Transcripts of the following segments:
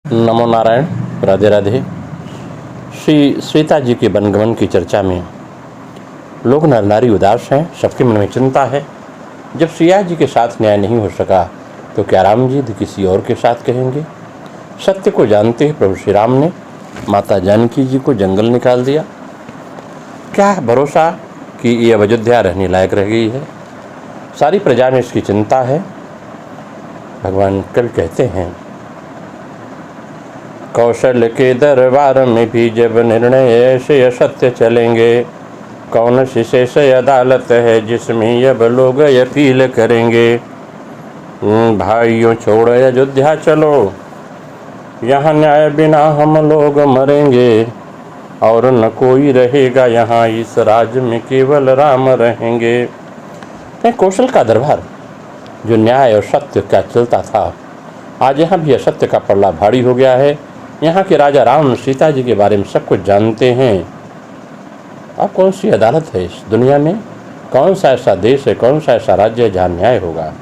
नमो नारायण। राधे राधे। श्री सीता जी के वनगमन की चर्चा में लोग नर नारी उदास हैं, सबके मन में चिंता है। जब सिया जी के साथ न्याय नहीं हो सका तो क्या राम जी किसी और के साथ कहेंगे? सत्य को जानते हुए प्रभु श्री राम ने माता जानकी जी को जंगल निकाल दिया। क्या भरोसा कि ये अब अयोध्या रहने लायक रह गई है? सारी प्रजा में इसकी चिंता है। भगवान कवि कहते हैं, कौशल के दरबार में भी जब निर्णय ऐसे असत्य चलेंगे, कौन सी शेष अदालत है जिसमें अब लोग अपील करेंगे। भाइयों छोड़ अयोध्या चलो, यहाँ न्याय बिना हम लोग मरेंगे, और न कोई रहेगा यहाँ, इस राज्य में केवल राम रहेंगे। कौशल का दरबार, जो न्याय और सत्य का चलता था, आज यहाँ भी असत्य का पल्ला भारी हो गया है। यहाँ के राजा राम सीता जी के बारे में सब कुछ जानते हैं। अब कौन सी अदालत है इस दुनिया में? कौन सा ऐसा देश है, कौन सा ऐसा राज्य है जहाँ न्याय होगा?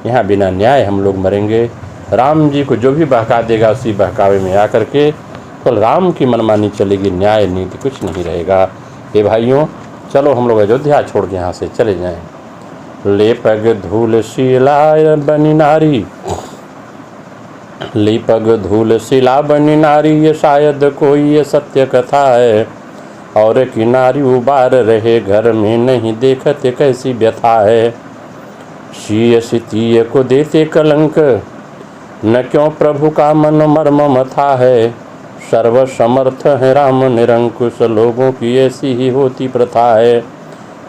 यहाँ बिना न्याय हम लोग मरेंगे। राम जी को जो भी बहका देगा उसी बहकावे में आकर के केवल राम की मनमानी चलेगी, न्याय नीति कुछ नहीं रहेगा। ये भाइयों, चलो हम लोग अयोध्या छोड़ के यहाँ से चले जाएं। ले पग धूल शिला बनी नारी, ली पग धूल शिला बनी नारी, ये शायद कोई ये सत्य कथा है। और की नारी उबार रहे घर में, नहीं देखते कैसी व्यथा है। शीय सितीय को देते कलंक, न क्यों प्रभु का मन मर्म मथा है। सर्व समर्थ है राम निरंकुश, लोगों की ऐसी ही होती प्रथा है।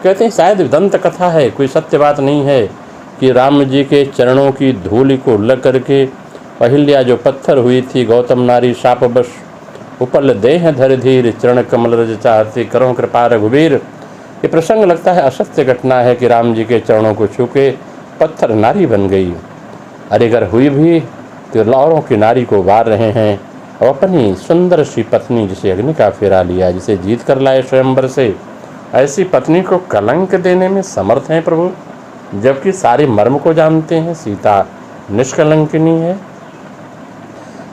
कहते हैं शायद दंत कथा है, कोई सत्य बात नहीं है कि राम जी के चरणों की धूलि को लग करके अहिल्या जो पत्थर हुई थी, गौतम नारी शाप बश उपल देह धर धीर, चरण कमल रज चाहती करो कृपा रघुवीर। ये प्रसंग लगता है असत्य घटना है कि राम जी के चरणों को छू के पत्थर नारी बन गई। अरे अगर हुई भी तो लाखों की नारी को वार रहे हैं और अपनी सुंदर सी पत्नी जिसे अग्नि का फेरा लिया, जिसे जीत कर लाए स्वयंवर से, ऐसी पत्नी को कलंक देने में समर्थ हैं प्रभु, जबकि सारे मर्म को जानते हैं। सीता निष्कलंकिनी है।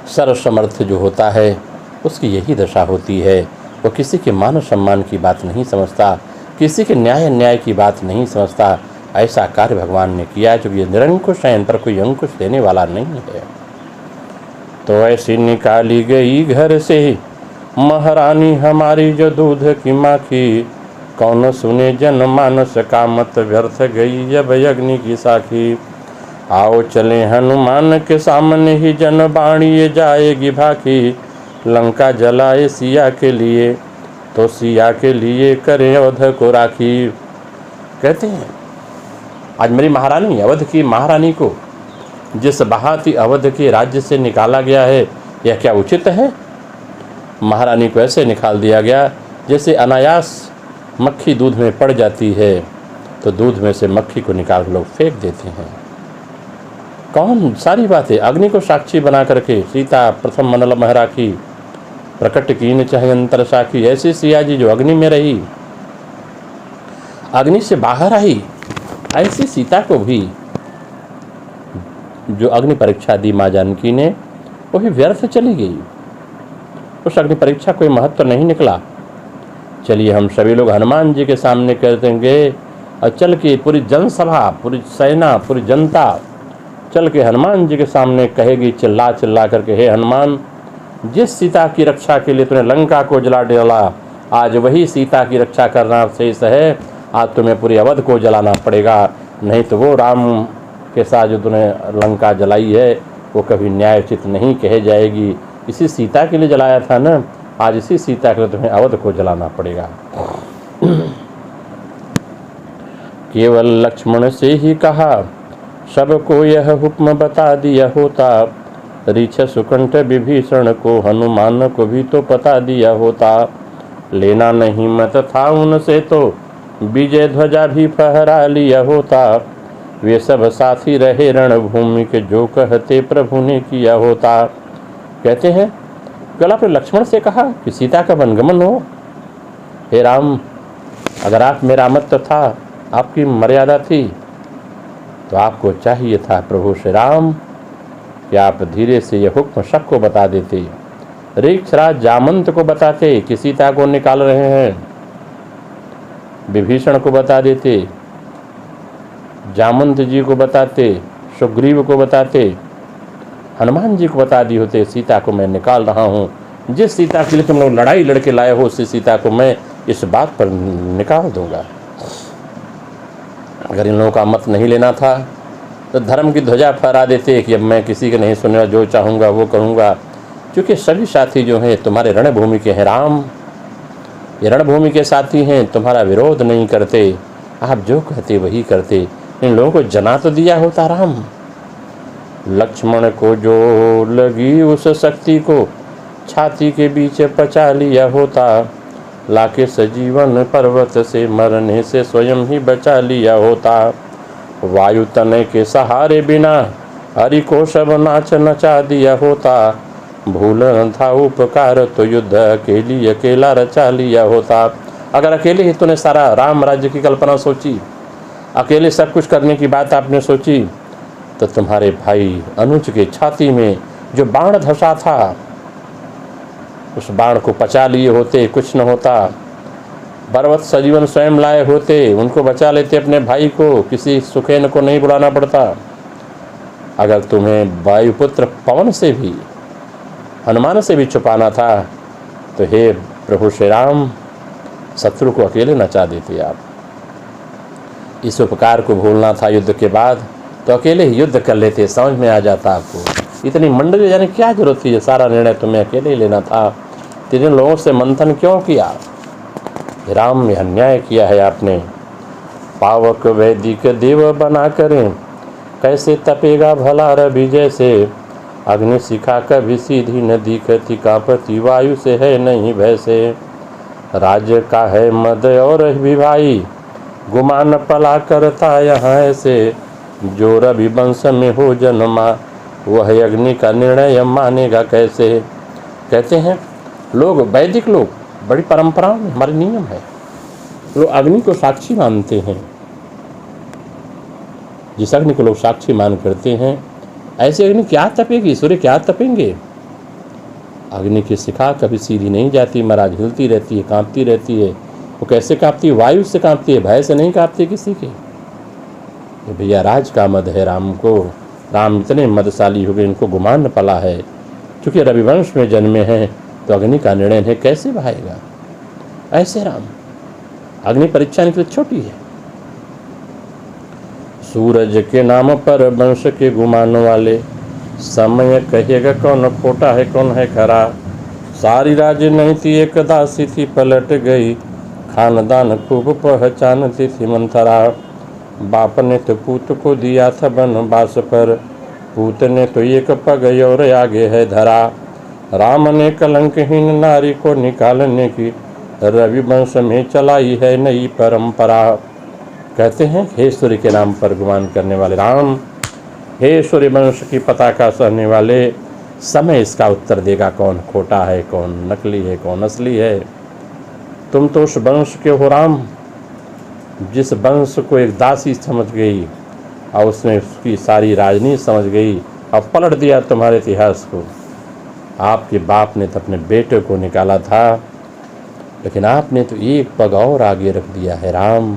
सर्वसमर्थ जो होता है उसकी यही दशा होती है। वो किसी के मान सम्मान की बात नहीं समझता, किसी के न्याय की बात नहीं समझता। ऐसा कार्य भगवान ने किया जो ये निरंकुश है, इन पर कोई अंकुश देने वाला नहीं है। तो ऐसी निकाली गई घर से महारानी हमारी, जो दूध की माखी, कौन सुने जन मानस का मत, व्यर्थ गई अब अग्नि की साखी। आओ चले हनुमान के सामने ही, जन बाणी ये जाएगी भाखी। लंका जलाए सिया के लिए, तो सिया के लिए करें अवध को राखी। कहते हैं आज मेरी महारानी, अवध की महारानी को जिस बहाती अवध के राज्य से निकाला गया है, यह क्या उचित है? महारानी को ऐसे निकाल दिया गया जैसे अनायास मक्खी दूध में पड़ जाती है तो दूध में से मक्खी को निकाल लोग फेंक देते हैं। कौन सारी बातें अग्नि को साक्षी बना करके, सीता प्रथम मनल महराखी, प्रकट कीन चाहे अंतर साखी। ऐसी सिया जी जो अग्नि में रही, अग्नि से बाहर आई, ऐसी सीता को भी जो अग्नि परीक्षा दी माँ जानकी ने, वो भी व्यर्थ चली गई। उस अग्नि परीक्षा कोई महत्व नहीं निकला। चलिए हम सभी लोग हनुमान जी के सामने कर देंगे, और चल के पूरी जनसभा, पूरी सेना, पूरी जनता चल के हनुमान जी के सामने कहेगी चिल्ला चिल्ला करके, हे हनुमान, जिस सीता की रक्षा के लिए तूने लंका को जला डाला, आज वही सीता की रक्षा करना शेष है। आज तुम्हें पूरी अवध को जलाना पड़ेगा, नहीं तो वो राम के साथ जो तूने लंका जलाई है वो कभी न्यायोचित नहीं कहे जाएगी। इसी सीता के लिए जलाया था ना, आज इसी सीता के लिए तुम्हें अवध को जलाना पड़ेगा। केवल लक्ष्मण से ही कहा, सबको यह हुक्म बता दिया होता। रीछ सुकंठ विभीषण को, हनुमान को भी तो पता दिया होता। लेना नहीं मत था उनसे तो, विजय ध्वजा भी फहरा लिया होता। वे सब साथी रहे रणभूमि के, जो कहते प्रभु ने किया होता। कहते हैं कल आपने लक्ष्मण से कहा कि सीता का वनगमन हो। हे राम, अगर आप मेरा मत था, आपकी मर्यादा थी, तो आपको चाहिए था प्रभु श्री राम कि आप धीरे से यह हुक्म सबको बता देते। ऋक्षराज जामंत को बताते कि सीता को निकाल रहे हैं, विभीषण को बता देते, जामंत जी को बताते, सुग्रीव को बताते, हनुमान जी को बता दिए होते सीता को मैं निकाल रहा हूँ, जिस सीता के लिए तुम लोग लड़ाई लड़के लाए हो उसी सीता को मैं इस बात पर निकाल दूंगा। अगर इन लोगों का मत नहीं लेना था तो धर्म की ध्वजा फहरा देते कि अब मैं किसी के नहीं सुनूंगा, जो चाहूँगा वो करूँगा। क्योंकि सभी साथी जो हैं तुम्हारे रणभूमि के हैं राम, ये रणभूमि के साथी हैं, तुम्हारा विरोध नहीं करते, आप जो कहते वही करते। इन लोगों को जना तो दिया होता राम। लक्ष्मण को जो लगी उस शक्ति को छाती के बीच पचा लिया होता, लाके सजीवन पर्वत से मरने से स्वयं ही बचा लिया होता। वायु तनय के सहारे बिना हरि को सब नाच नचा दिया होता, भूल न था उपकार तो युद्ध अकेली अकेला रचा लिया होता। अगर अकेले ही तूने सारा राम राज्य की कल्पना सोची, अकेले सब कुछ करने की बात आपने सोची, तो तुम्हारे भाई अनुज के छाती में जो बाण धंसा था उस बाण को पचा लिए होते, कुछ न होता। पर्वत सजीवन स्वयं लाए होते, उनको बचा लेते अपने भाई को, किसी सुखेन को नहीं बुलाना पड़ता। अगर तुम्हें वायुपुत्र पवन से भी, हनुमान से भी छुपाना था तो हे प्रभु श्री राम, शत्रु को अकेले नचा देते आप। इस उपकार को भूलना था युद्ध के बाद तो अकेले ही युद्ध कर लेते, समझ में आ जाता आपको। इतनी मंडली जाने क्या जरूरत थी, ये सारा निर्णय तुम्हें अकेले ही लेना था। तीन लोगों से मंथन क्यों किया? राम में अन्याय किया है आपने। पावक वैदिक देव बना करें, कैसे तपेगा भला रवि जैसे। अग्नि शिखा कभी सीधी न दिखती, कांपती वायु से है नहीं भय से। राज्य का है मद और भी भाई, गुमान पला करता यहाँ ऐसे। जो रवि वंश में हो जन्मा, वह अग्नि का निर्णय मानेगा कैसे। कहते हैं लोग, वैदिक लोग, बड़ी परंपराओं में हमारे नियम है, लोग अग्नि को साक्षी मानते हैं। जिस अग्नि को लोग साक्षी मान करते हैं, ऐसी अग्नि क्या तपेगी, सूर्य क्या तपेंगे। अग्नि की शिखा कभी सीधी नहीं जाती महाराज, हिलती रहती है, कांपती रहती है। वो कैसे कांपती है? वायु से कांपती है, भय से नहीं कांपती किसी के। तो भैया राज का मद है राम को, राम इतने मदशाली हो गए, इनको गुमान पला है। क्योंकि रविवंश में जन्मे हैं तो अग्नि का निर्णय इन्हें कैसे भाएगा। ऐसे राम, अग्नि परीक्षा इनके लिए छोटी है। सूरज के नाम पर वंश के गुमान वाले, समय कहेगा कौन खोटा है कौन है खरा। सारी राज नहीं थी एक दासी थी पलट गई, खानदान खूब पहचानती थी मंथरा। बाप ने तो पूत को दिया था बनवास पर, पूत ने तो एक पग और आगे है धरा। राम ने कलंकहीन नारी को निकालने की, रवि वंश में चलाई है नई परंपरा। कहते हैं हे सूर्य के नाम पर गुमान करने वाले राम, हे सूर्य वंश की पताका सहने वाले, समय इसका उत्तर देगा कौन खोटा है कौन नकली है कौन असली है। तुम तो उस वंश के हो राम जिस वंश को एक दासी समझ गई और उसने उसकी सारी राजनीति समझ गई और पलट दिया तुम्हारे इतिहास को। आपके बाप ने तो अपने बेटे को निकाला था, लेकिन आपने तो एक पग और आगे रख दिया है राम,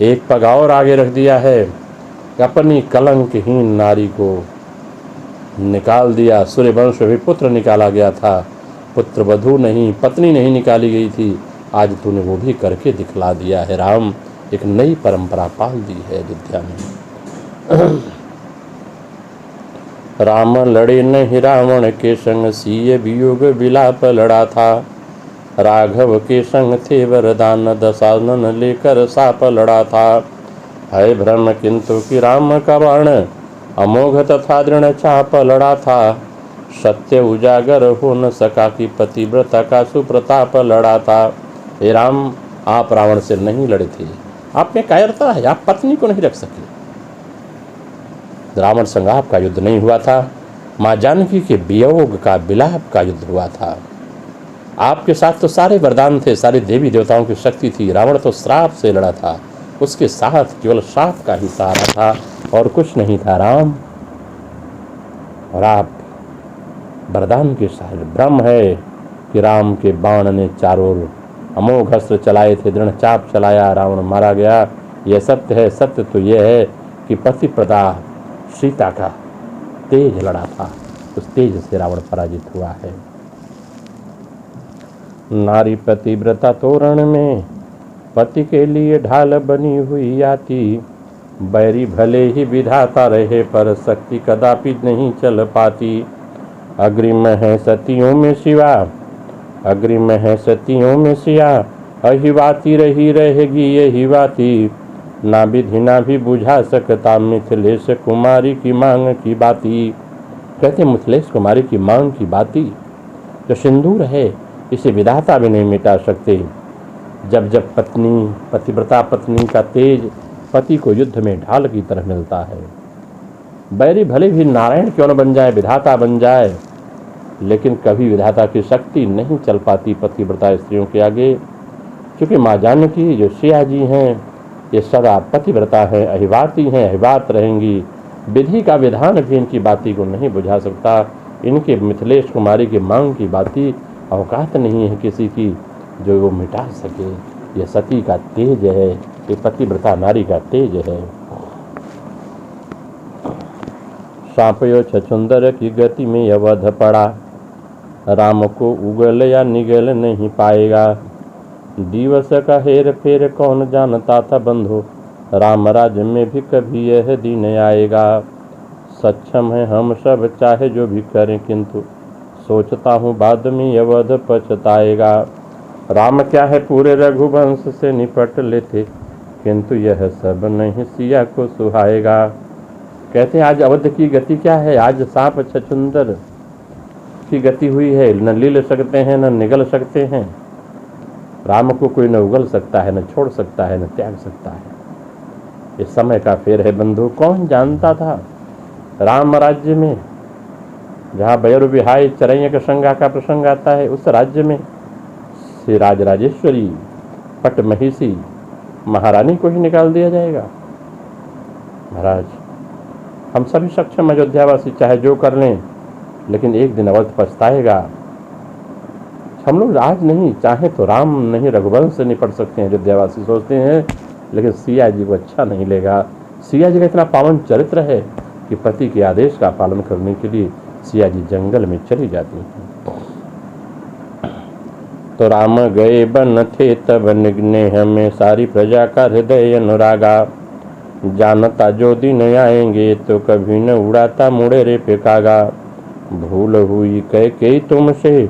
एक पग और आगे रख दिया है। अपनी कलंकहीन नारी को निकाल दिया। सूर्यवंश में भी पुत्र निकाला गया था, पुत्र वधू नहीं, पत्नी नहीं निकाली गई थी। आज तूने वो भी करके दिखला दिया है राम, एक नई परंपरा पाल दी है अयोध्या में। राम लड़े नहीं रावण के संग, सीय वियोग विलाप लड़ा था। राघव के संग थे वरदान, दशानन लेकर साप लड़ा था। है भ्रम किंतु कि राम का बाण, अमोघ तथा दृढ़ चाप लड़ा था। सत्य उजागर हो न सका कि पतिव्रता का सुप्रताप लड़ा था। हे राम, आप रावण से नहीं लड़े थे, आप में कायरता है, आप पत्नी को नहीं रख सके। रावण संग आपका युद्ध नहीं हुआ था, माँ जानकी के वियोग का विलाप का युद्ध हुआ था। आपके साथ तो सारे वरदान थे, सारी देवी देवताओं की शक्ति थी। रावण तो श्राप से लड़ा था, उसके साथ केवल श्राप का ही सहारा था और कुछ नहीं था राम। और आप वरदान के साहिल ब्रह्म है कि राम के बाण ने चारों ओर अमोघ अस्त्र चलाए थे, दृढ़ चाप चलाया, रावण मारा गया। यह सत्य है। सत्य तो यह है कि पतिव्रता सीता का तेज लड़ा था, उस तेज से रावण पराजित हुआ है। नारी पतिव्रता तोरण में पति के लिए ढाल बनी हुई आती, बैरी भले ही विधाता रहे पर शक्ति कदापि नहीं चल पाती। अग्रिम है सतियों में शिवा, अग्रिम है सतियों में सिया, अहिवाती रही रहेगी यही बाती, ना विधि ना भी बुझा सकता मिथिलेश कुमारी की मांग की बाती। कहते मिथिलेश कुमारी की मांग की बाती जो सिंदूर है इसे विधाता भी नहीं मिटा सकते। जब जब पत्नी पतिव्रता पत्नी का तेज पति को युद्ध में ढाल की तरह मिलता है, बैरी भले भी नारायण क्यों न बन जाए, विधाता बन जाए, लेकिन कभी विधाता की शक्ति नहीं चल पाती पतिव्रता स्त्रियों के आगे। क्योंकि माँ जानकी जो सिया जी हैं ये सदा पतिव्रता हैं, अहिवाती हैं, अहिवात रहेंगी। विधि का विधान भी इनकी बाती को नहीं बुझा सकता। इनके मिथिलेश कुमारी की मांग की बाती औकात नहीं है किसी की जो वो मिटा सके। ये सती का तेज है, ये पतिव्रता नारी का तेज है। सांपयो छछुंदर की गति में अवध पड़ा, राम को उगल या निगल नहीं पाएगा। दिवस का हेर फेर कौन जानता था बंधु, राम राज्य में भी कभी यह दिन आएगा। सक्षम है हम सब चाहे जो भी करें, किंतु सोचता हूँ बाद में अवध पछताएगा। राम क्या है पूरे रघुवंश से निपट लेते, किंतु यह सब नहीं सिया को सुहाएगा। कहते हैं आज अवध की गति क्या है, आज सांप छछुंदर की गति हुई है, न लील सकते हैं न निगल सकते हैं। राम को कोई न उगल सकता है, न छोड़ सकता है, न त्याग सकता है। इस समय का फेर है बंधु। कौन जानता था राम राज्य में, जहाँ बैरु विहाय चरैया संगा का प्रसंग आता है, उस राज्य में श्री राजराजेश्वरी पट महिषी महारानी को ही निकाल दिया जाएगा। महाराज हम सभी सक्षम अयोध्यावासी चाहे जो कर लें, लेकिन एक दिन अवध पछताएगा। हम लोग आज नहीं चाहे तो राम नहीं रघुवंश से निपट सकते हैं, अयोध्यावासी सोचते हैं, लेकिन सिया जी को अच्छा नहीं लेगा। सिया जी का इतना पावन चरित्र है कि पति के आदेश का पालन करने के लिए सिया जी जंगल में चली जाती हैं। तो राम गए बन थे तब निगने हमें सारी प्रजा का हृदय अनुरागा। जानता जो दिन आएंगे तो कभी न उड़ाता मुड़े रे फेंकागा। भूल हुई कह तुमसे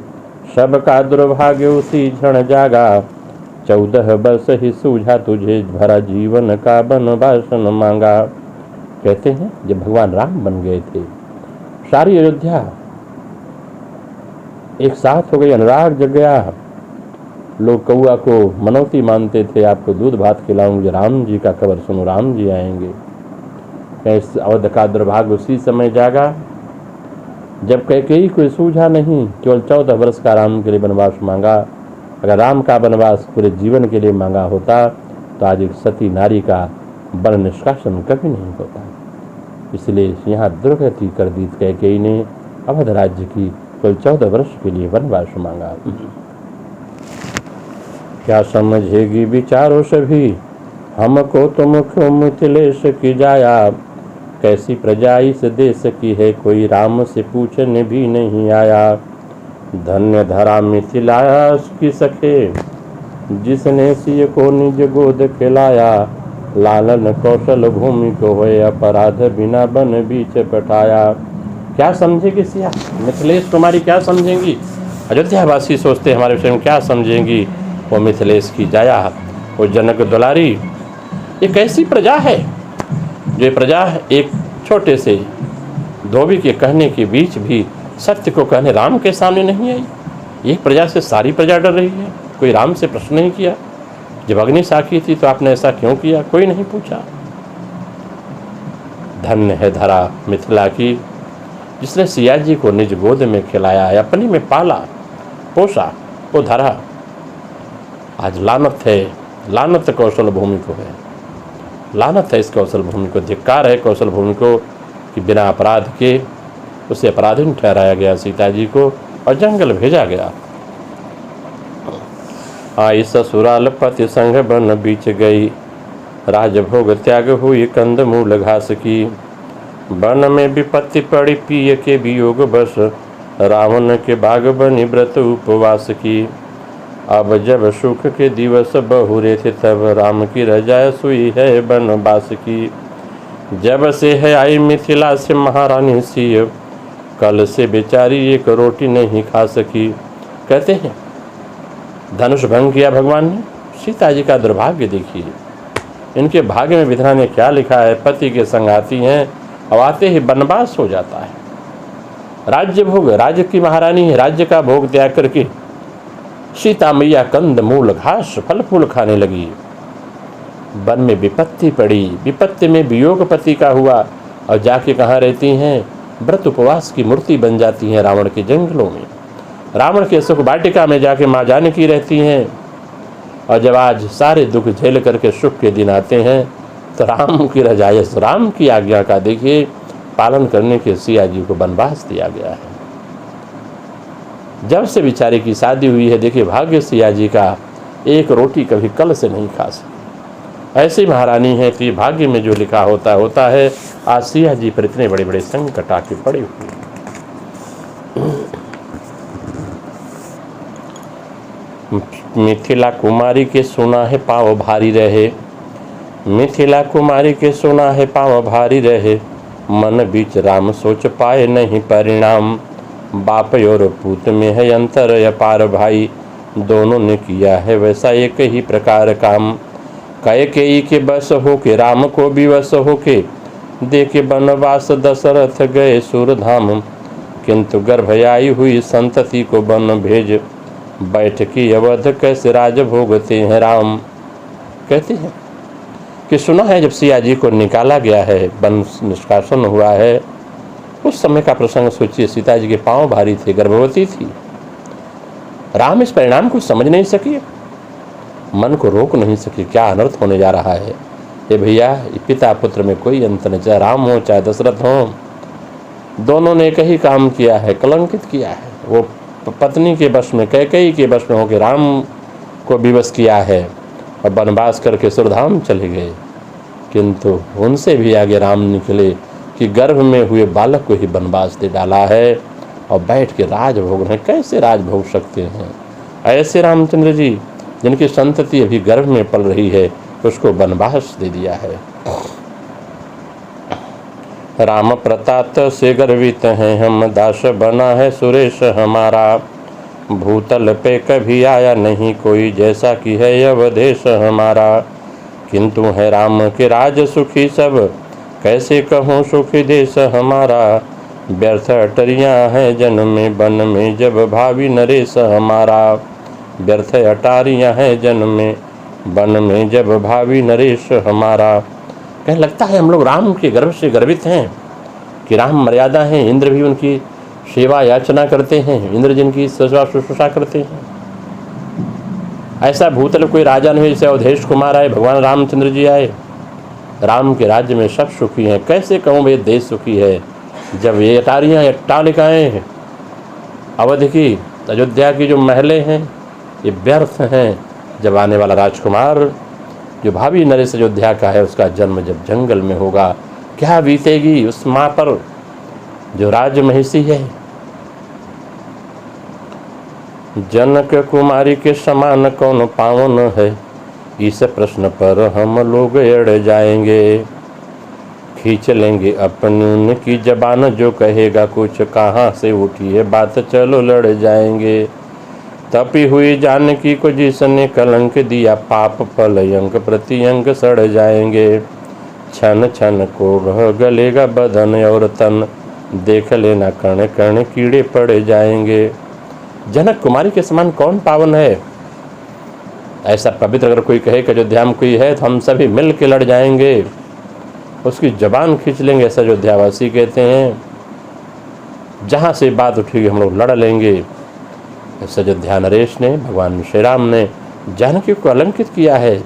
सबका दुर्भाग्य उसी क्षण जागा। 14 वर्ष ही सूझा तुझे भरा जीवन का वनवासन मांगा। कहते हैं जब भगवान राम बन गए थे, सारी अयोध्या एक साथ हो गई, अनुराग जग गया। लोग कौआ को मनौती मानते थे, आपको दूध भात खिलाऊंगे, राम जी का खबर सुनो, राम जी आएंगे। इस अवध का दुर्भाग्य उसी समय जागा जब कैकेयी कोई सूझा नहीं, केवल 14 वर्ष का राम के लिए वनवास मांगा। अगर राम का वनवास पूरे जीवन के लिए मांगा होता तो आज एक सती नारी का वन निष्कासन कभी नहीं होता। इसलिए यहाँ दुर्गति कर दी कैकेयी ने, अवध राज्य की केवल 14 वर्ष के लिए वनवास मांगा। क्या समझेगी विचारो सभी, हमको तो मुख्य मिथिलेश की जाया। कैसी प्रजा इस देश की है, कोई राम से पूछने भी नहीं आया। धन्य धरा मिथिला की सखे, जिसने सिय को निज गोद खिलाया। लालन कौशल भूमि को होए, अपराध बिना बन बीच पटाया। क्या समझेगी सिया, मिथिलेश कुमारी क्या समझेंगी, अयोध्यावासी सोचते हमारे विषय में क्या समझेंगी। वो मिथिलेश की जाया, वो जनक दुलारी, ये कैसी प्रजा है जो ये प्रजा एक छोटे से धोबी के कहने के बीच भी सत्य को कहने राम के सामने नहीं आई। एक प्रजा से सारी प्रजा डर रही है। कोई राम से प्रश्न नहीं किया, जब अग्नि साखी थी तो आपने ऐसा क्यों किया, कोई नहीं पूछा। धन्य है धरा मिथिला की, जिसने सिया जी को निज गोद में खिलाया है, अपनी में पाला पोसा, वो धरा। आज लानत है, लानत कौशल भूमि को है, लानत है इस कौशल भूमि को, धिक्कार है कौशल भूमि को कि बिना अपराध के उसे अपराधीन ठहराया गया सीता जी को और जंगल भेजा गया। आई ससुराल पति संग बन बीच गई, राजभोग त्याग हुई कंद मूल घास की। वन में विपत्ति पड़ी पिय के वियोग बस, रावण के बाग बनी व्रत उपवास की। अब जब सुख के दिवस बहुरे थे, तब राम की रजाय सुई है बनवास की। जब से है आई मिथिला से महारानी सी, कल से बेचारी एक रोटी नहीं खा सकी। कहते हैं धनुष भंग किया भगवान ने। सीता जी का दुर्भाग्य देखिए, इनके भाग्य में विधान ने क्या लिखा है। पति के संग आती हैं और आते ही वनवास हो जाता है। राज्य भोग, राज्य की महारानी है, राज्य का भोग त्याग करके सीता मैया कंद मूल घास फल फूल खाने लगी। वन में विपत्ति पड़ी, विपत्ति में वियोग पति का हुआ और जाके कहाँ रहती हैं, व्रत उपवास की मूर्ति बन जाती हैं रावण के जंगलों में। रावण के सुख वाटिका में जाके माँ जानकी रहती हैं। और जब आज सारे दुख झेल करके सुख के दिन आते हैं तो राम की रजायश, राम की आज्ञा का देखिए पालन करने के सिया जी को वनवास दिया गया है। जब से बेचारे की शादी हुई है, देखिए भाग्य सिया जी का एक रोटी कभी कल से नहीं खा सके। ऐसी महारानी है कि भाग्य में जो लिखा होता है। आज सिया जी पर इतने बड़े बड़े संकट आके पड़े हुए। मिथिला कुमारी के सुना है पाँव भारी रहे, मिथिला कुमारी के सुना है पाँव भारी रहे। मन बीच राम सोच पाए नहीं परिणाम, बाप और पूत में है अंतर अपार भाई। दोनों ने किया है वैसा एक ही प्रकार काम, कैकेयी के बस होके राम को भी वश होके। देखे बनवास दशरथ गए सूरधाम, किंतु गर्भयाई हुई संतति को बन भेज। बैठ की अवध कैसे राज भोगते हैं राम। कहते हैं कि सुना है जब सिया जी को निकाला गया है, वन निष्कासन हुआ है, उस समय का प्रसंग सोचिए। सीता जी के पांव भारी थे, गर्भवती थी। राम इस परिणाम को समझ नहीं सके, मन को रोक नहीं सके, क्या अनर्थ होने जा रहा है। ये भैया पिता पुत्र में कोई अंतर नहीं, चाहे राम हो चाहे दशरथ हो, दोनों ने एक ही काम किया है, कलंकित किया है। वो पत्नी के वश में, कैकेयी के वश में होकर राम को विवश किया है और वनवास करके सुरधाम चले गए। किंतु उनसे भी आगे राम निकले कि गर्भ में हुए बालक को ही वनवास दे डाला है और बैठ के राज भोग रहे। कैसे राज भोग सकते हैं ऐसे रामचंद्र जी, जिनकी संतति अभी गर्भ में पल रही है, उसको वनवास दे दिया है। राम प्रताप से गर्वित हैं हम, दास बना है सुरेश हमारा। भूतल पे कभी आया नहीं कोई, जैसा कि है अवधेश हमारा। किंतु है राम के राज सुखी सब, कैसे कहूँ सुखी देश हमारा। व्यर्थ अटरियाँ हैं जन में वन में, जब भावी नरेश हमारा। व्यर्थ अटारियाँ हैं जन में वन में, जब भावी नरेश हमारा। कह लगता है हम लोग राम के गर्व से गर्वित हैं कि राम मर्यादा हैं, इंद्र भी उनकी सेवा याचना करते हैं, इंद्र जिनकी सेवा शुश्रूषा करते हैं। ऐसा भूतल कोई राजा नहीं जैसे अवधेश कुमार आए, भगवान रामचंद्र जी आए। राम के राज्य में सब सुखी हैं। कैसे कहूँ वे देश सुखी है, जब ये अटारियाँ अट्टालिकाएँ अवध की अयोध्या की जो महलें हैं ये व्यर्थ हैं। जब आने वाला राजकुमार जो भावी नरेश अयोध्या का है, उसका जन्म जब जंगल में होगा, क्या बीतेगी उस माँ पर जो राजमहिषी है। जनक कुमारी के समान कौन पावन है, इस प्रश्न पर हम लोग अड़ जाएंगे। खींच लेंगे अपनी उनकी जबान, जो कहेगा कुछ कहाँ से उठी है बात, चलो लड़ जाएंगे। तपी हुई जानकी को जिसने कलंक दिया, पाप फल अंक प्रति अंक सड़ जाएंगे। क्षण क्षण को रह गलेगा बदन और तन, देख लेना कण कण कीड़े पड़ जाएंगे। जनक कुमारी के समान कौन पावन है। ऐसा पवित्र अगर कोई कहे कि अयोध्या में कोई है तो हम सभी मिल के लड़ जाएंगे, उसकी जबान खींच लेंगे, ऐसा अयोध्यावासी कहते हैं। जहाँ से बात उठेगी हम लोग लड़ लेंगे। ऐसा अयोध्या नरेश ने, भगवान श्री राम ने जानकी को अलंकित किया है।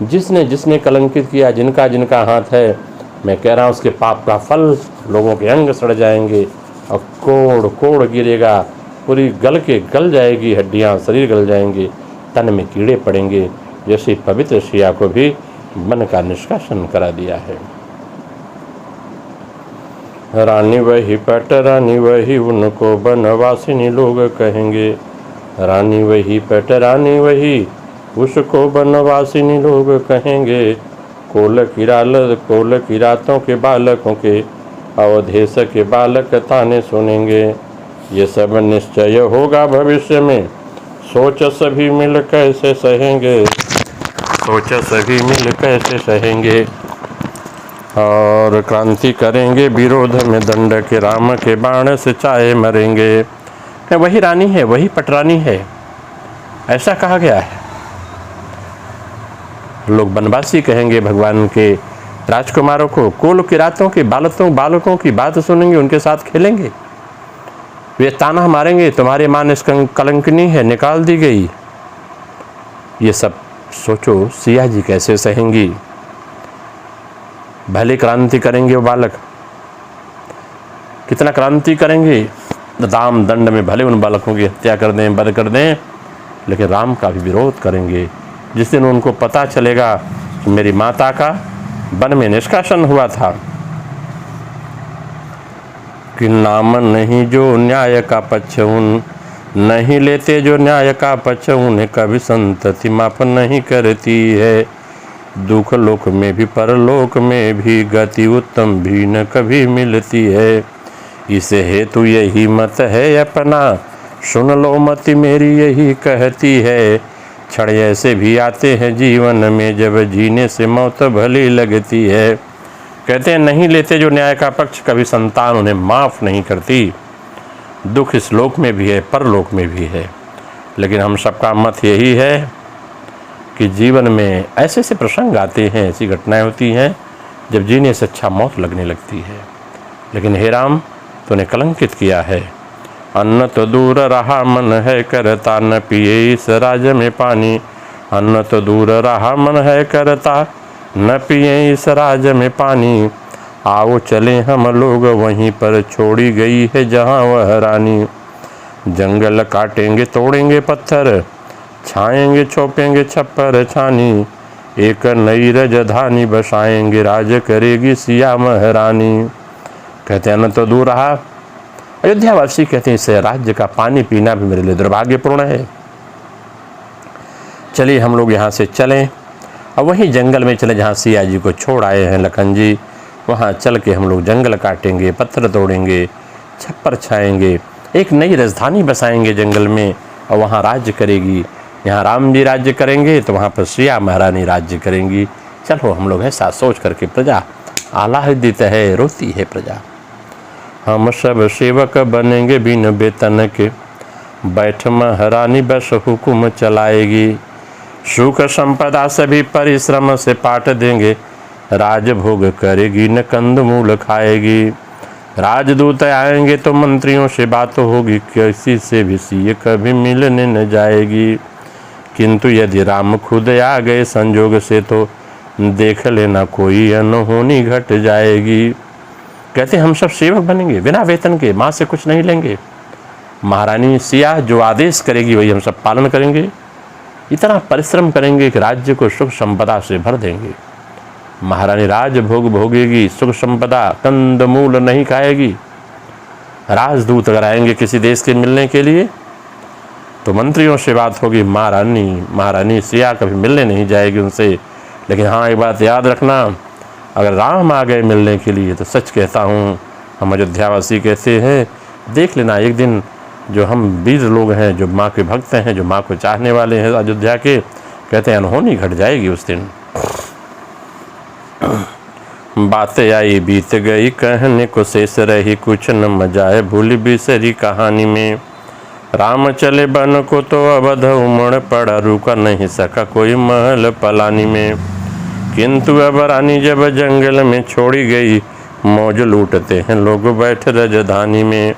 जिसने जिसने कलंकित किया, जिनका जिनका हाथ है, मैं कह रहा हूँ उसके पाप का फल, लोगों के अंग सड़ जाएंगे, और कोड़ कोड़ गिरेगा, पूरी गल जाएगी हड्डियाँ, शरीर गल जाएंगे, तन में कीड़े पड़ेंगे। जैसे पवित्र सिया को भी मन का निष्कासन करा दिया है। रानी वही पट रानी वही उनको बनवासिनी लोग कहेंगे। रानी वही पट रानी वही उसको बनवासिनी लोग कहेंगे। कोल की रातों के बालकों के अवधेश के बालक ताने सुनेंगे। ये सब निश्चय होगा भविष्य में, सोच सभी मिल कैसे सहेंगे, सोच सभी मिल कैसे सहेंगे। और क्रांति करेंगे विरोध में दंड के, राम के बाण से चाहे मरेंगे। वही रानी है, वही पटरानी है, ऐसा कहा गया है। लोग बनवासी कहेंगे भगवान के राजकुमारों को। कोल की रातों के बालकों की बात सुनेंगे, उनके साथ खेलेंगे। वे ताना मारेंगे, तुम्हारी मां कलंकनी है, निकाल दी गई। ये सब सोचो सिया जी कैसे सहेंगी। भले क्रांति करेंगे वो बालक, कितना क्रांति करेंगे, दाम दंड में भले उन बालकों की हत्या कर दें, वध कर दें, लेकिन राम का भी विरोध करेंगे। जिस दिन उनको पता चलेगा कि मेरी माता का वन में निष्कासन हुआ था, कि नाम नहीं जो न्याय का पक्ष उन नहीं लेते, जो न्याय का पक्ष उन्हें कभी संतति माफ नहीं करती है। दुख लोक में भी परलोक में भी गति उत्तम भी न कभी मिलती है। इसे हेतु यही मत है अपना, सुन लो मति मेरी यही कहती है। क्षण ऐसे भी आते हैं जीवन में, जब जीने से मौत भली लगती है। कहते हैं नहीं लेते जो न्याय का पक्ष, कभी संतान उन्हें माफ़ नहीं करती। दुख इस लोक में भी है, परलोक में भी है। लेकिन हम सबका मत यही है कि जीवन में ऐसे ऐसे प्रसंग आते हैं, ऐसी घटनाएं होती हैं जब जीने से अच्छा मौत लगने लगती है। लेकिन हे राम, तूने कलंकित किया है। अन्न तो दूर रहा मन है करता, न पिए इस राज में पानी। अन्न तो दूर रहा मन है करता, न पिए इस राज में पानी। आओ चले हम लोग वहीं पर, छोड़ी गई है जहाँ वह रानी। जंगल काटेंगे तोड़ेंगे पत्थर, छाएंगे छोपेंगे छप्पर छानी। एक नई राजधानी बसाएंगे, राज करेगी सिया महारानी। कहते हैं न तो दूर रहा, अयोध्यावासी कहते हैं इस राज्य का पानी पीना भी मेरे लिए दुर्भाग्यपूर्ण है। चलिए हम लोग यहाँ से चलें और वहीं जंगल में चले जहाँ सिया जी को छोड़ आए हैं लखन जी। वहाँ चल के हम लोग जंगल काटेंगे, पत्थर तोड़ेंगे, छप्पर छाएंगे, एक नई राजधानी बसाएंगे जंगल में, और वहाँ राज्य करेगी। यहाँ राम जी राज्य करेंगे तो वहाँ पर सिया महारानी राज्य करेंगी। चलो हम लोग ऐसा सोच करके, प्रजा आह्लादित है, रोती है प्रजा। हम सब सेवक बनेंगे बिन वेतन के, बैठ महारानी बस हुकुम चलाएगी। सुख संपदा सभी परिश्रम से पाट देंगे, राजभोग करेगी न कंदमूल खाएगी। राजदूत आएंगे तो मंत्रियों से बात होगी, किसी से भी सिए कभी मिलने न जाएगी। किंतु यदि राम खुद आ गए संजोग से, तो देख लेना कोई अनहोनी घट जाएगी। कहते हम सब सेवक बनेंगे बिना वेतन के, माँ से कुछ नहीं लेंगे। महारानी सिया जो आदेश करेगी वही हम सब पालन करेंगे। इतना परिश्रम करेंगे कि राज्य को सुख संपदा से भर देंगे। महारानी राजभोग भोगेगी, सुख संपदा, कंदमूल नहीं खाएगी। राजदूत अगर आएंगे किसी देश के मिलने के लिए तो मंत्रियों से बात होगी, महारानी सिया कभी मिलने नहीं जाएगी उनसे। लेकिन हाँ, एक बात याद रखना, अगर राम आ गए मिलने के लिए तो सच कहता हूँ, हम अयोध्यावासी कहते हैं, देख लेना एक दिन जो हम वीर लोग हैं, जो माँ के भक्त हैं, जो माँ को चाहने वाले हैं अयोध्या के, कहते हैं अनहोनी घट जाएगी उस दिन। बातें आई बीत गई, कहने को शेष रही कुछ न मजाए, भूल बिसरी कहानी में। राम चले बन को तो अवध उमड़ पड़ा, रुका नहीं सका कोई महल पलानी में। किंतु अब रानी जब जंगल में छोड़ी गई, मौज लूटते हैं लोग बैठ राजधानी में।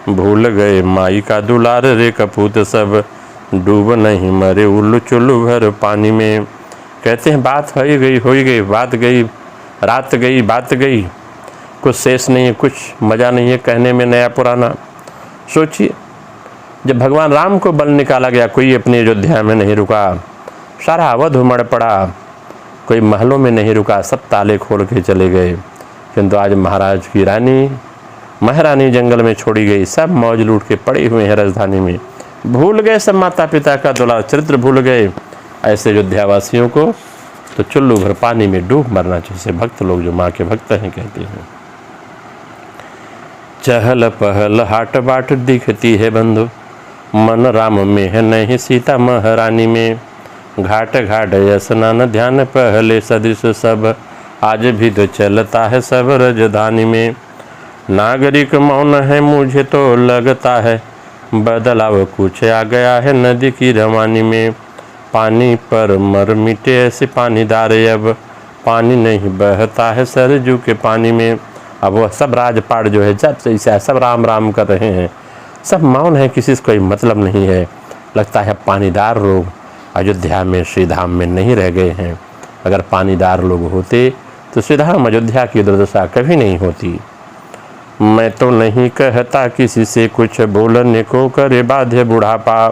भूल गए माई का दुलार रे कपूत सब, डूब नहीं मरे उल्लू चुल्लू भर पानी में। कहते हैं बात हो गई, बात गई, रात गई, बात गई, कुछ शेष नहीं है, कुछ मज़ा नहीं है कहने में नया पुराना। सोचिए, जब भगवान राम को बल निकाला गया, कोई अपनी अयोध्या में नहीं रुका, सारा अवध उमड़ पड़ा, कोई महलों में नहीं रुका, सब ताले खोल के चले गए। किंतु आज महाराज की रानी महारानी जंगल में छोड़ी गई, सब मौज लूट के पड़े हुए हैं राजधानी में, भूल गए सब माता पिता का दुलार चरित्र भूल गए। ऐसे अयोध्यावासियों को तो चुल्लू भर पानी में डूब मरना चाहिए। जैसे भक्त लोग जो माँ के भक्त हैं कहते हैं, चहल पहल हाट बाट दिखती है बंधु, मन राम में है नहीं सीता महारानी में। घाट घाट स्नान ध्यान पहले सदृश सब, आज भी तो चलता है सब राजधानी में। नागरिक मौन है मुझे तो लगता है, बदलाव कुछ आ गया है नदी की रवानी में। पानी पर मर मिटे ऐसे पानीदार, अब पानी नहीं बहता है सरजू के पानी में। अब वह सब राजपाट जो है जब से ऐसा सब राम राम कर रहे हैं, सब मौन है, किसी से कोई मतलब नहीं है। लगता है पानीदार लोग अयोध्या में श्री धाम में नहीं रह गए हैं। अगर पानीदार लोग होते तो श्री धाम अयोध्या की दुर्दशा कभी नहीं होती। मैं तो नहीं कहता किसी से कुछ, बोलने को करे बाध्य बुढ़ापा।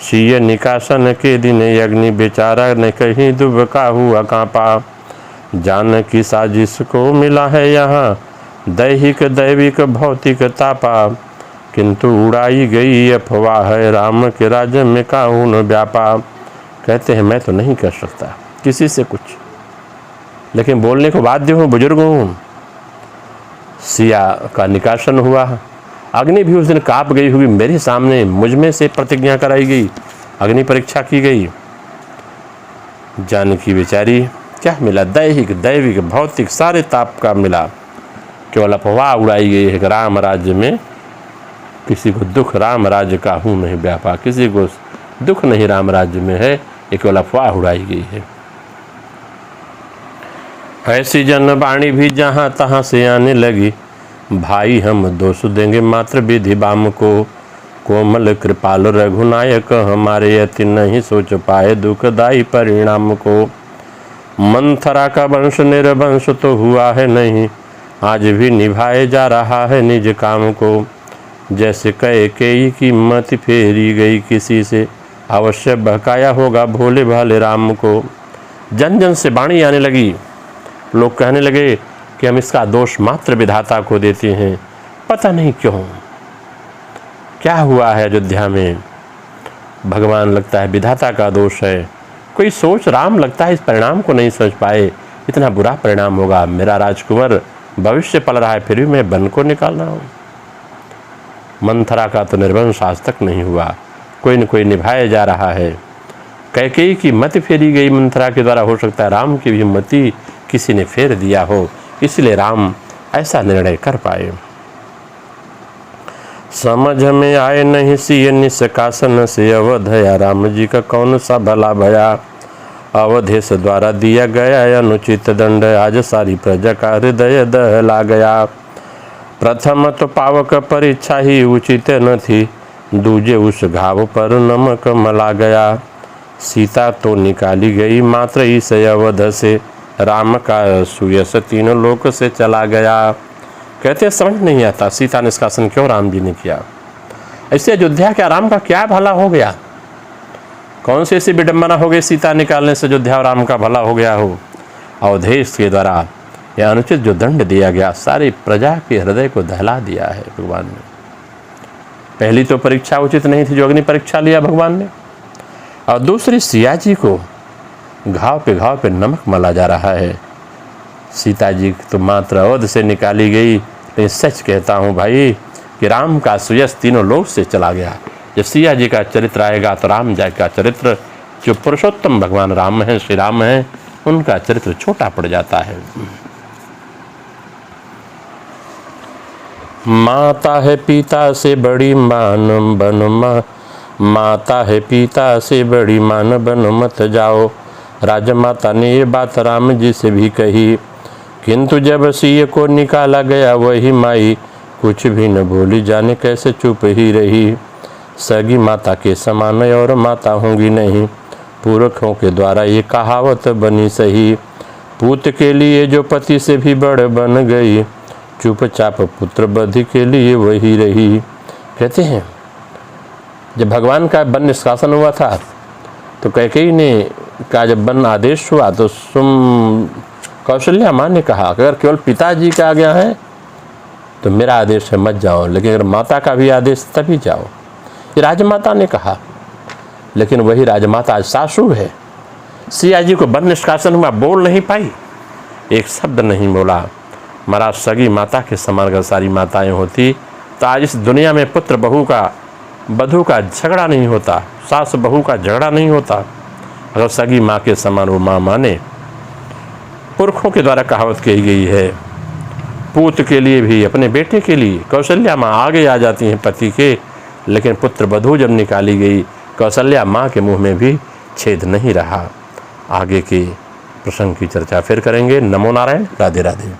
शीय निकासन के दिन अग्नि बेचारा न कहीं दुबका हुआ कांपा। जान की साजिश को मिला है यहाँ दैहिक दैविक भौतिक तापा, किंतु उड़ाई गई अफवाह है राम के राज्य में काहून व्यापा। कहते हैं मैं तो नहीं कर सकता किसी से कुछ, लेकिन बोलने को बाध्य हूँ, बुजुर्ग हूँ। सिया का निकासन हुआ, अग्नि भी उस दिन काँप गई हुई मेरे सामने, मुझ में से प्रतिज्ञा कराई गई, अग्नि परीक्षा की गई। जानकी बेचारी क्या मिला, दैहिक दैविक भौतिक सारे ताप का मिला, केवल अफवाह उड़ाई गई है कि राम राज्य में किसी को दुख राम राज्य का हूँ नहीं व्यापा, किसी को दुख नहीं राम राज्य में है, ये केवल अफवाह उड़ाई गई है। ऐसी जनवाणी भी जहाँ तहाँ से आने लगी, भाई हम दोष देंगे मात्र विधि बाम को। कोमल कृपाल रघुनायक हमारे अति नहीं सोच पाए दुखदायी परिणाम को। मंथरा का वंश निर्वंश तो हुआ है नहीं, आज भी निभाए जा रहा है निज काम को। जैसे कैकेयी की मत फेरी गई किसी से, अवश्य बहकाया होगा भोले भाले राम को। जन जन से वाणी आने लगी, लोग कहने लगे कि हम इसका दोष मात्र विधाता को देते हैं। पता नहीं क्यों क्या हुआ है अयोध्या में, भगवान लगता है विधाता का दोष है। कोई सोच राम लगता है इस परिणाम को नहीं समझ पाए, इतना बुरा परिणाम होगा। मेरा राजकुमार भविष्य पल रहा है, फिर भी मैं वन को निकालना हूँ। मंथरा का तो निर्वंश आज तक नहीं हुआ, कोई न कोई निभाया जा रहा है। कैकेयी की मति फेरी गई मंथरा के द्वारा, हो सकता है राम की भी मति किसी ने फेर दिया हो, इसलिए राम ऐसा निर्णय कर पाए। समझ में आए नहीं सिय निष्कासन से, अवधया राम जी का कौन सा भला भया। अवधेश द्वारा दिया गया अनुचित दंड, आज सारी प्रजा का हृदय दहला गया। प्रथम तो पावक परीक्षा ही उचित न थी, दूजे उस घाव पर नमक मला गया। सीता तो निकाली गई मात्र इस अवध से, राम का सुयश तीनों लोक से चला गया। कहते हैं समझ नहीं आता सीता निष्कासन क्यों राम जी ने किया। ऐसे अयोध्या क्या राम का क्या भला हो गया, कौन सी ऐसी विडंबना हो गई सीता निकालने से अयोध्या राम का भला हो गया हो। अवधेश के द्वारा यह अनुचित जो दंड दिया गया, सारी प्रजा के हृदय को दहला दिया है भगवान ने। पहली तो परीक्षा उचित नहीं थी जो अग्नि परीक्षा लिया भगवान ने, और दूसरी सिया जी को घाव पे नमक मला जा रहा है। सीता जी तो मात्र अवध से निकाली गई, लेकिन सच कहता हूँ भाई कि राम का सुयश तीनों लोक से चला गया। जब सिया जी का चरित्र आएगा तो राम जी का चरित्र, जो पुरुषोत्तम भगवान राम हैं, श्री राम हैं, उनका चरित्र छोटा पड़ जाता है। माता है पिता से बड़ी मान बन, माता है पिता से बड़ी मान बन मत जाओ। राजमाता ने ये बात राम जी से भी कही, किंतु जब सिय को निकाला गया वही माई कुछ भी न बोली, जाने कैसे चुप ही रही। सगी माता के समान और माता होंगी नहीं, पुरखों के द्वारा ये कहावत बनी सही। पूत के लिए जो पति से भी बड़ बन गई, चुपचाप पुत्र वधि के लिए वही रही। कहते हैं जब भगवान का वन निष्कासन हुआ था तो कैकेयी ने का जब वन आदेश हुआ तो कौशल्या माँ ने कहा अगर केवल पिताजी का आज्ञा है तो मेरा आदेश है मत जाओ, लेकिन अगर माता का भी आदेश तभी जाओ। ये राजमाता ने कहा, लेकिन वही राजमाता आज सासू है। सिया जी को वन निष्कासन हुआ, बोल नहीं पाई, एक शब्द नहीं बोला। महाराज सगी माता के समान अगर सारी माताएं होती तो आज इस दुनिया में पुत्र बहू का वधू का झगड़ा नहीं होता, सास बहू का झगड़ा नहीं होता। अगर सगी माँ के समान वो माँ माने। पुरखों के द्वारा कहावत कही गई है, पूत के लिए भी अपने बेटे के लिए कौशल्या माँ आगे आ जाती हैं पति के, लेकिन पुत्र वधू जब निकाली गई कौशल्या माँ के मुंह में भी छेद नहीं रहा। आगे के प्रसंग की चर्चा फिर करेंगे। नमो नारायण। राधे राधे।